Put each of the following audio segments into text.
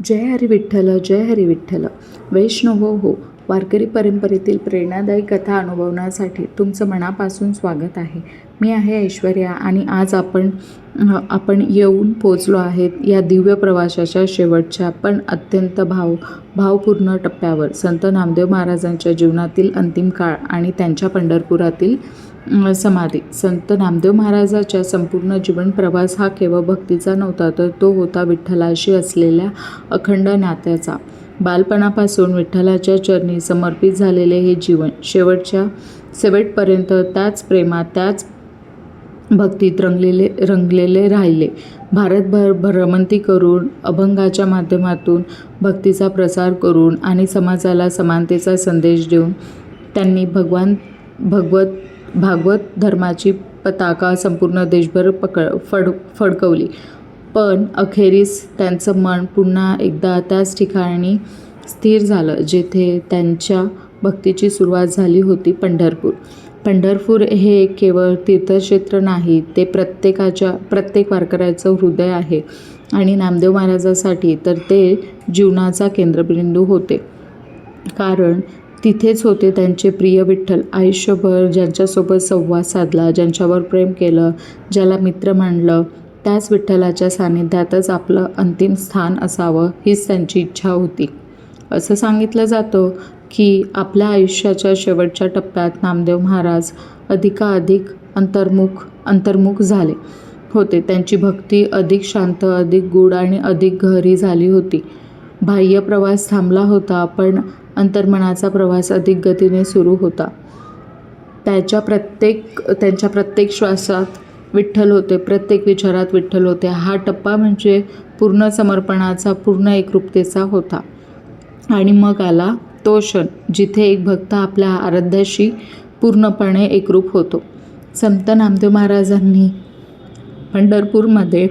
जय हरी विठ्ठल, जय हरी विठ्ठल. वैष्णव हो, वारकरी परंपरेतील प्रेरणादायी कथा अनुभवण्यासाठी तुमचं मनापासून स्वागत आहे. मी आहे ऐश्वर्या आणि आज आपण येऊन पोचलो आहेत या दिव्य प्रवासाच्या शेवटच्या पण अत्यंत भावपूर्ण टप्प्यावर. संत नामदेव महाराजांच्या जीवनातील अंतिम काळ आणि त्यांच्या पंढरपुरातील समाधी. संत नामदेव महाराजांचा संपूर्ण जीवन प्रवास हा केवळ भक्तीचा नव्हता, तर तो होता विठ्ठलाशी असलेल्या अखंड नात्याचा. बालपणापासून विठ्ठलाच्या चरणी समर्पित झालेले हे जीवन शेवटपर्यंत त्याच प्रेमात, त्याच भक्तीत रंगलेले राहिले. भारतभर भ्रमंती करून, अभंगाच्या माध्यमातून भक्तीचा प्रसार करून आणि समाजाला समानतेचा संदेश देऊन त्यांनी भागवत धर्माची पताका संपूर्ण देशभर फडकवली. पण अखेरीस त्यांचं मन पुन्हा एकदा त्याच ठिकाणी स्थिर झालं जिथे त्यांच्या भक्तीची सुरुवात झाली होती, पंढरपूर हे केवळ तीर्थक्षेत्र नाही, ते प्रत्येक वारकऱ्याचं हृदय आहे आणि नामदेव महाराजांसाठी तर ते जीवनाचा केंद्रबिंदू होते. कारण तिथेच होते त्यांचे प्रिय विठ्ठल. आयुष्यभर ज्यांच्यासोबत संवाद साधला, ज्यांच्यावर प्रेम केलं, ज्याला मित्र मानलं, त्याच विठ्ठलाच्या सानिध्यातच आपलं अंतिम स्थान असावं हीच त्यांची इच्छा होती. असं सांगितलं जातं की आपल्या आयुष्याच्या शेवटच्या टप्प्यात नामदेव महाराज अधिकाधिक अंतर्मुख झाले होते. त्यांची भक्ती अधिक शांत, अधिक गूढ आणि अधिक गहरी झाली होती. बाह्य प्रवास थांबला होता, पण अंतर्मनाचा प्रवास अधिक गतीने सुरू होता. त्यांच्या प्रत्येक श्वासात विठ्ठल होते, प्रत्येक विचारात विठ्ठल होते. हा टप्पा म्हणजे पूर्ण समर्पणाचा, पूर्ण एकरूपतेचा होता. आणि मग आला तो क्षण जिथे एक भक्त आपल्या आराध्याशी पूर्णपणे एकरूप होतो. संत नामदेव महाराजांनी पंढरपूरमध्ये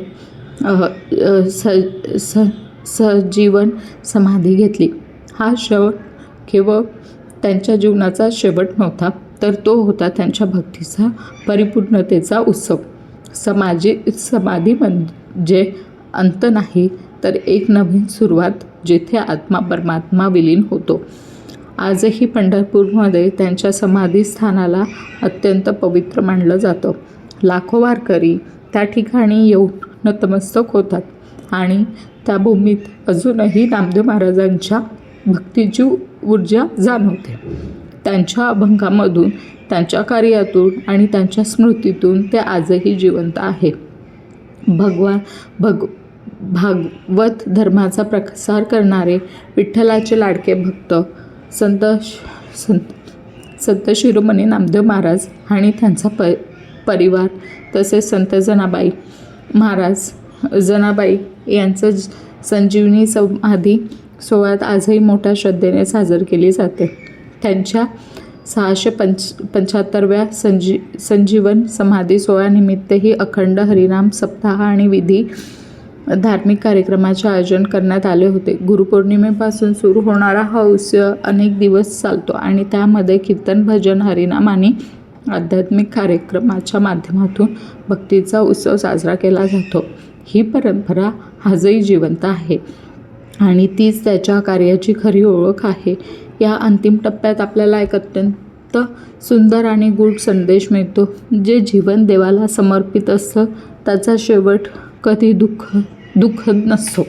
सजीवन समाधी घेतली. हा क्षण केवळ त्यांच्या जीवनाचा शेवट नव्हता, तर तो होता त्यांच्या भक्तीचा परिपूर्णतेचा उत्सव. समाधी म्हणजे अंत नाही, तर एक नवीन सुरुवात, जिथे आत्मा परमात्मा विलीन होतो. आजही पंढरपूरमध्ये त्यांच्या समाधीस्थानाला अत्यंत पवित्र मानलं जातं. लाखो वारकरी त्या ठिकाणी येऊन नतमस्तक होतात आणि त्या भूमीत अजूनही नामदेव महाराजांच्या भक्तीची ऊर्जा जाणवते. त्यांच्या अभंगामधून, त्यांच्या कार्यातून आणि त्यांच्या स्मृतीतून ते आजही जिवंत आहे. भागवत धर्माचा प्रसार करणारे विठ्ठलाचे लाडके भक्त संत शिरोमणी नामदेव महाराज आणि त्यांचा परिवार, तसेच संत जनाबाई यांचं संजीवनी समाधी सोहळ्यात आजही मोठ्या श्रद्धेने साजरी केली जाते. त्यांच्या 675व्या संजीवन समाधी सोहळ्यानिमित्तही अखंड हरिनाम सप्ताह आणि धार्मिक कार्यक्रमाचे आयोजन करण्यात आले होते. गुरुपौर्णिमेपासून सुरू होणारा हा उत्सव अनेक दिवस चालतो आणि त्यामध्ये कीर्तन, भजन, हरिनाम आणि आध्यात्मिक कार्यक्रमाच्या माध्यमातून भक्तीचा उत्सव साजरा केला जातो. ही परंपरा आजही जिवंत आहे आणि तीच त्याच्या कार्याची खरी ओळख आहे. या अंतिम टप्प्यात आपल्याला एक अत्यंत सुंदर आणि गूढ संदेश मिळतो. जे जीवन देवाला समर्पित असतं त्याचा शेवट कधी दुःखद नसतो,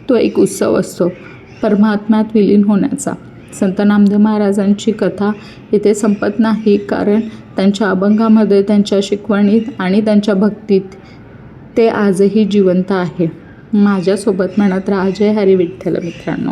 तो एक उत्सव असतो परमात्म्यात विलीन होण्याचा. संत नामदेव महाराजांची कथा इथे संपत नाही, कारण त्यांच्या अभंगामध्ये, त्यांच्या शिकवणीत आणि त्यांच्या भक्तीत ते आजही जिवंत आहे. माझ्यासोबत म्हणत राहा, जय हरी विठ्ठल मित्रांनो.